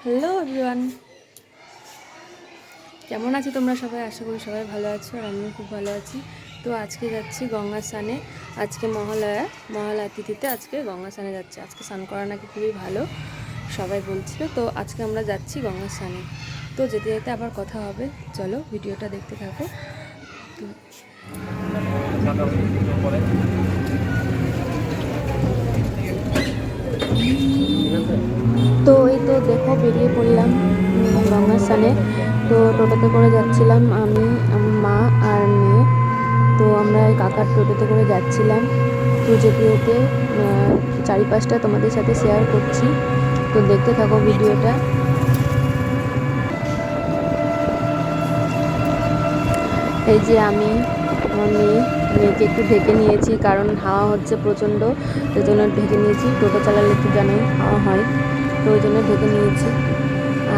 Hello everyone, কেমন আছো তোমরা সবাই? আশা করি সবাই ভালো আছো আর আমিও খুব ভালো আছি। তো আজকে যাচ্ছি গঙ্গা স্নানে। আজকে মহালয়া তিথিতে আজকে গঙ্গা স্নানে যাচ্ছি। আজকে স্নান করা নাকি খুবই ভালো সবাই বলছিল। তো আজকে আমরা যাচ্ছি গঙ্গা স্নানে। তো যেতে যেতে আবার কথা হবে, চলো ভিডিওটা দেখতে থাকো। তো এই তো দেখো বেরিয়ে পড়লাম গঙ্গা স্নানে। তো টোটোতে করে যাচ্ছিলাম আমি, মা আর মেয়ে। তো আমরা এই কাকার টোটোতে করে যাচ্ছিলাম। তো যেতে যেতে চারিপাশটা তোমাদের সাথে শেয়ার করছি, তো দেখতে থাকো ভিডিওটা। এই যে আমি আমার মেয়েকে একটু ঢেকে নিয়েছি, কারণ হাওয়া হচ্ছে প্রচণ্ড, ওই জন্য ঢেকে নিয়েছি। টোটো চালালে একটু জানোই হাওয়া হয়, তো ওই জন্য ঢেকে নিয়েছি।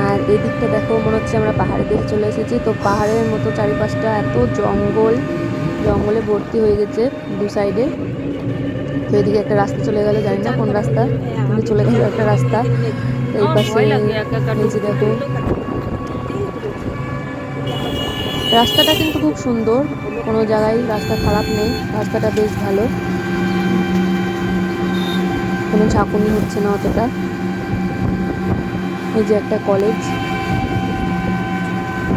আর এই দিকটা দেখো, মনে হচ্ছে আমরা পাহাড়ের দিকে চলে এসেছি। তো পাহাড়ের মতো চারিপাশটা এত জঙ্গলে ভর্তি হয়ে গেছে দু সাইডে। তো এদিকে একটা রাস্তা চলে গেল, জানি না কোন রাস্তা, কিন্তু চলে গেল একটা রাস্তা। এই পাশে নিচে দেখো, রাস্তাটা কিন্তু খুব সুন্দর, কোনো জায়গায় রাস্তা খারাপ নেই, রাস্তাটা বেশ ভালো, কোনো ঝাঁকুনি হচ্ছে না অতটা। এই যে একটা কলেজ,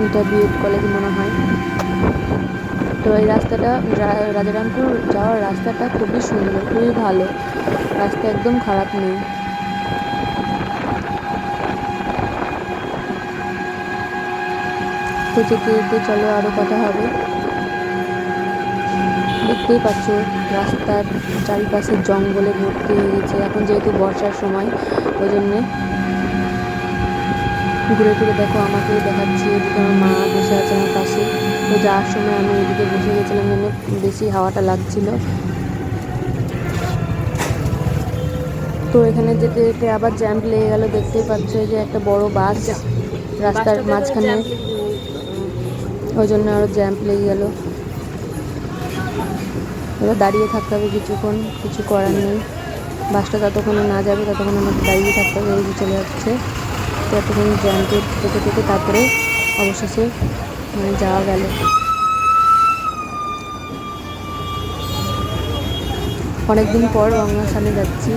এটা বিএড কলেজ মনে হয়। তো এই রাস্তাটা রাজারামপুর যাওয়ার রাস্তাটা খুবই সুন্দর, খুবই ভালো, রাস্তা একদম খারাপ নেই। তো যেতে যেতে চলো আরও কথা হবে। দেখতেই পাচ্ছ রাস্তার চারিপাশে জঙ্গলে ভর্তি হয়ে গেছে, এখন যেহেতু বর্ষার সময় ওই জন্যে। ঘুরে ঘুরে দেখো, আমাকেও দেখাচ্ছি, এদিকে আমার মা বসে আছে আমার পাশে। তো যাওয়ার সময় আমি এদিকে বসে গেছিলাম, জন্য বেশি হাওয়াটা লাগছিল। তো এখানে যেতে যেতে আবার জ্যাম্প লেগে গেল, দেখতেই পাচ্ছ যে একটা বড় বাস রাস্তার মাঝখানে, ওই জন্য আরও জ্যাম্প লেগে গেল। এবার দাঁড়িয়ে থাকতে হবে কিছুক্ষণ, কিছু করার নেই। বাসটা যতক্ষণে না যাবে ততক্ষণ আমাদের দাঁড়িয়ে থাকতে হবে, এই যে চলে যাচ্ছে। তো এতক্ষণ জ্যাম্পে থেকে থেকে তারপরে অবশেষে যাওয়া গেল। অনেকদিন পর গঙ্গা স্নানে যাচ্ছি,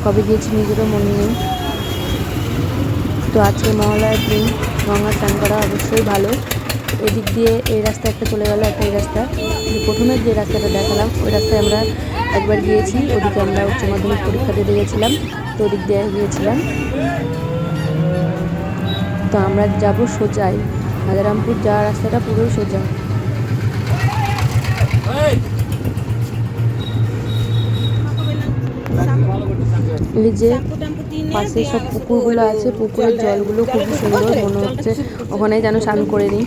কবে গিয়েছি নিজেরও মনে নেই। তো আজকে মহালয়ার দিন গঙ্গা স্নান করা অবশ্যই ভালো। এদিক দিয়ে এই রাস্তা একটা চলে গেল, একটা এই রাস্তা, প্রথমের যে রাস্তাটা দেখালাম ওই রাস্তায় আমরা একবার গিয়েছি। ওদিকে আমরা উচ্চ মাধ্যমিক পরীক্ষা দিতে গেছিলাম, তো ওদিক দিয়ে গিয়েছিলাম। তো আমরা যাব সোজাই, রাজারামপুর যাওয়ার রাস্তাটা পুরোই সোজা। এই যে পাশে সব পুকুরগুলো আছে, পুকুরের জলগুলো খুবই সুন্দর, মনে হচ্ছে ওখানে যেন স্নান করে নিই।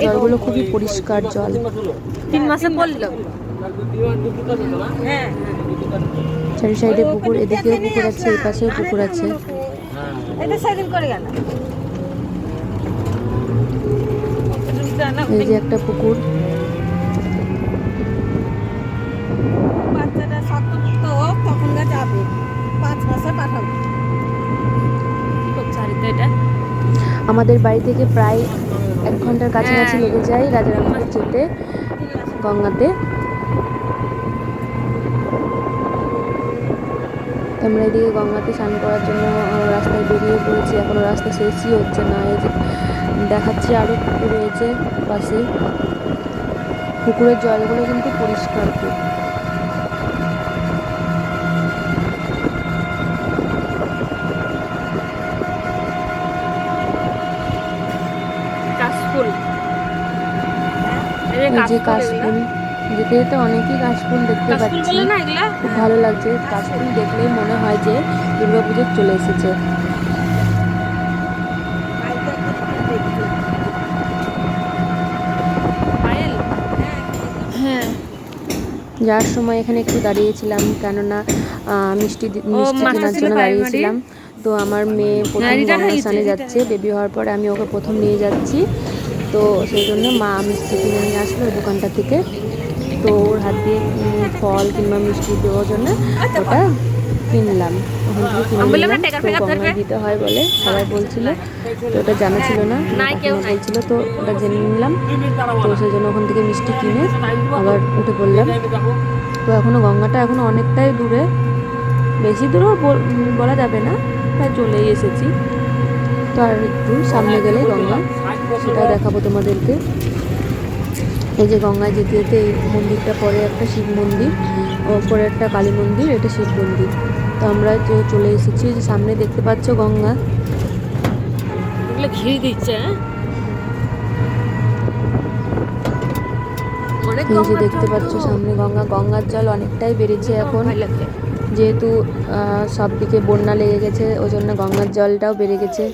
জলগুলো খুবই পরিষ্কার জল। 3 মাসে পড়লো। চারি সাইডে পুকুর, এদিকেও পুকুর আছে, এই পাশেও পুকুর আছে। এই যে একটা পুকুর, আমাদের বাড়ি থেকে প্রায় 1 ঘন্টার কাছাকাছি লেগে যায় রাজারামপুর যেতে, গঙ্গাতে। আমরা এদিকে গঙ্গাতে স্নান করার জন্য রাস্তায় বেরিয়ে পড়েছি, এখনো রাস্তা শেষই হচ্ছে না। এই যে দেখাচ্ছি আরও পুকুর রয়েছে পাশে, পুকুরের জলগুলো কিন্তু পরিষ্কার খুব। এই যে কাশফুল, যেতে যেতে অনেকই কাশফুল দেখতে পাচ্ছি, খুব ভালো লাগছে। কাশফুল দেখলেই মনে হয় যে দুর্গাপুজো চলে এসেছে। হ্যাঁ, যাওয়ার সময় এখানে একটু দাঁড়িয়েছিলাম, কেননা মিষ্টি কেনার জন্য দাঁড়িয়েছিলাম। তো আমার মেয়ে প্রথম গঙ্গা স্নানে যাচ্ছে, বেবি হওয়ার পরে আমি ওকে প্রথম নিয়ে যাচ্ছি, তো সেই জন্য মা মিষ্টি কিনে নিয়ে আসলো ওই দোকানটা থেকে। তো তো ওর হাত দিয়ে ফল কিংবা মিষ্টি দেওয়ার জন্য ওটা কিনলাম, ওখান থেকে কিনে নিলাম। তো গঙ্গায় দিতে হয় বলে সবাই বলছিল, তো ওটা জানা ছিল না, কাকিমা বলছিল, তো ওটা জেনে নিলাম। তো সেই জন্য ওখান থেকে মিষ্টি কিনে আবার উঠে পড়লাম। তো এখনও গঙ্গাটা এখনও অনেকটাই দূরে, বেশি দূরেও বলা যাবে না, প্রায় চলেই এসেছি। তো আর একটু সামনে গেলে গঙ্গা, সেটাও দেখাবো তোমাদেরকে। এই যে গঙ্গায় যেতে যেতে এই মন্দিরটা পরে একটা শিব মন্দির, ওপরে একটা কালী মন্দির, এটা শিব মন্দির। তো আমরা চলে এসেছি, যে সামনে দেখতে পাচ্ছ গঙ্গা, ঘিরে দিচ্ছে। এই যে দেখতে পাচ্ছ সামনে গঙ্গা, গঙ্গার জল অনেকটাই বেড়েছে এখন, যেহেতু সব দিকে বন্যা লেগে গেছে, ওই জন্য গঙ্গার জলটাও বেড়ে গেছে।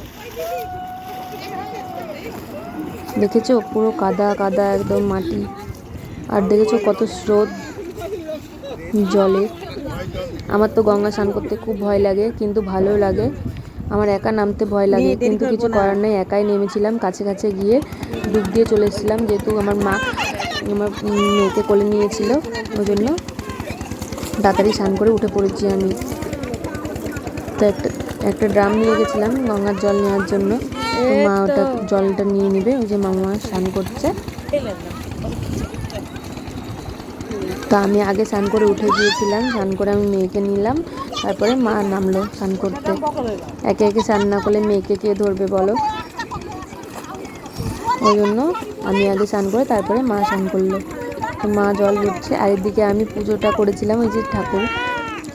দেখেছো পুরো কাদা কাদা একদম মাটি, আর দেখেছো কত স্রোত জলে। আমার তো গঙ্গা স্নান করতে খুব ভয় লাগে, কিন্তু ভালো লাগে। আমার একা নামতে ভয় লাগে, কিন্তু কিছু করার নেই, একাই নেমেছিলাম। কাছে কাছে গিয়ে ডুব দিয়ে চলে এসেছিলাম, যেহেতু আমার মা আমার মেয়েকে কোলে নিয়েছিল, ওই জন্য তাড়াতাড়ি স্নান করে উঠে পড়েছি আমি। তো একটা ড্রাম নিয়ে গেছিলাম গঙ্গার জল নেওয়ার জন্য, তো মা ওটা জলটা নিয়ে নেবে, ওই যে মামা স্নান করছে। তো আমি আগে স্নান করে উঠে গিয়েছিলাম, স্নান করে আমি মেয়েকে নিলাম, তারপরে মা নামলো স্নান করতে। একে একে স্নান না করলে মেয়েকে কে ধরবে বলো, ওই জন্য আমি আগে স্নান করে তারপরে মা স্নান করলো। তো মা জল ভরছে, আর এদিকে আমি পুজোটা করেছিলাম, ওই যে ঠাকুর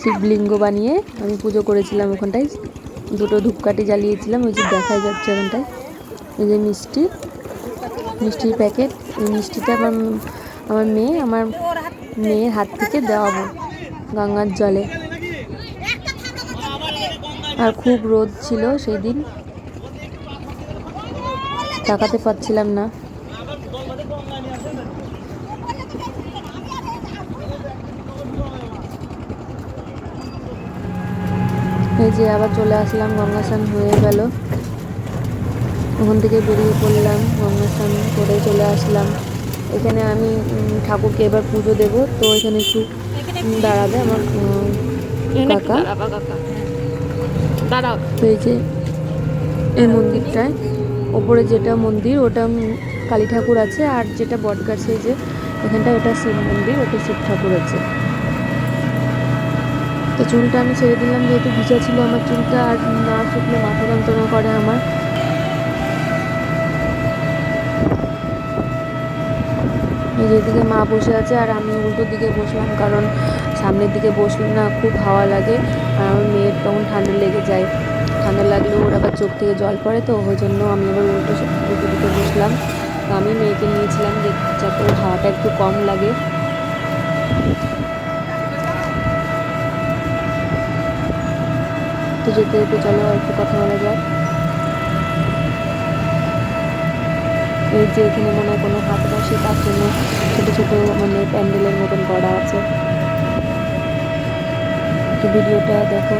শিবলিঙ্গ বানিয়ে আমি পুজো করেছিলাম। ওখানটায় দুটো ধূপকাঠি জ্বালিয়েছিলাম, ওই যে দেখাই যাচ্ছে ওখানটায়। এই যে মিষ্টির প্যাকেট, এই মিষ্টিটা আমার মেয়ের হাত থেকে দেওয়াবো গঙ্গার জলে। আর খুব রোদ ছিল সেই দিন, তাকাতে পারছিলাম না। এই যে আবার চলে আসলাম, গঙ্গা স্নান হয়ে গেল, ওখান থেকে বেরিয়ে পড়লাম, গঙ্গা স্নান করে চলে আসলাম। এখানে আমি ঠাকুরকে এবার পুজো দেব, তো এখানে একটু দাঁড়াবে আমার কাকা। তো এই যে এই মন্দিরটায় ওপরে যেটা মন্দির ওটা কালী ঠাকুর আছে, আর যেটা বট গাছে যে এখানটা ওটা শিব মন্দির, ওটা শিব ঠাকুর আছে। তো চুলটা আমি ছেড়ে দিলাম, যেহেতু ভিজা ছিল আমার চুলটা, আর না শুকলে মাথা যন্ত্রণা করে আমার। যেদিকে মা বসে আছে আর আমি উল্টো দিকে বসলাম, কারণ সামনের দিকে বসলে না খুব হাওয়া লাগে, আর আমার মেয়ের তখন ঠান্ডা লেগে যায়। ঠান্ডা লাগলেও ওর আবার চোখ থেকে জল পড়ে, তো ওই জন্য আমি আবার উল্টো দিকে বসলাম। তো আমি মেয়েকে নিয়েছিলাম যে যাতে ওর হাওয়াটা একটু কম লাগে। তো যেতে যেতে চলো একটু কথা বলা যাক। এই যে এখানে মনে হয় কোনো হাট বসে, তার জন্য ছোটো ছোটো মানে প্যান্ডেলের মতন করা আছে। তো ভিডিওটা দেখো।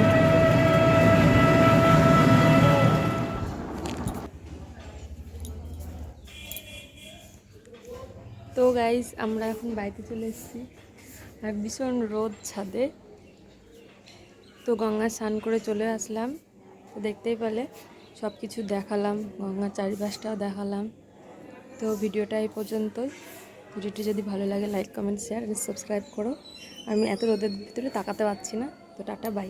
তো গাইস আমরা এখন বাড়িতে চলে এসেছি, আর ভীষণ রোদ ছাদে। তো গঙ্গা স্নান করে চলে আসলাম, তো দেখতেই পেলে সব কিছু দেখালাম, গঙ্গার চারিপাশটাও দেখালাম। তো ভিডিওটা এই পর্যন্তই। ভিডিওটি যদি ভালো লাগে লাইক কমেন্ট শেয়ার আর সাবস্ক্রাইব করো। আমি এত রোদের ভিতরে তাকাতে পারছি না। তো টাটা বাই।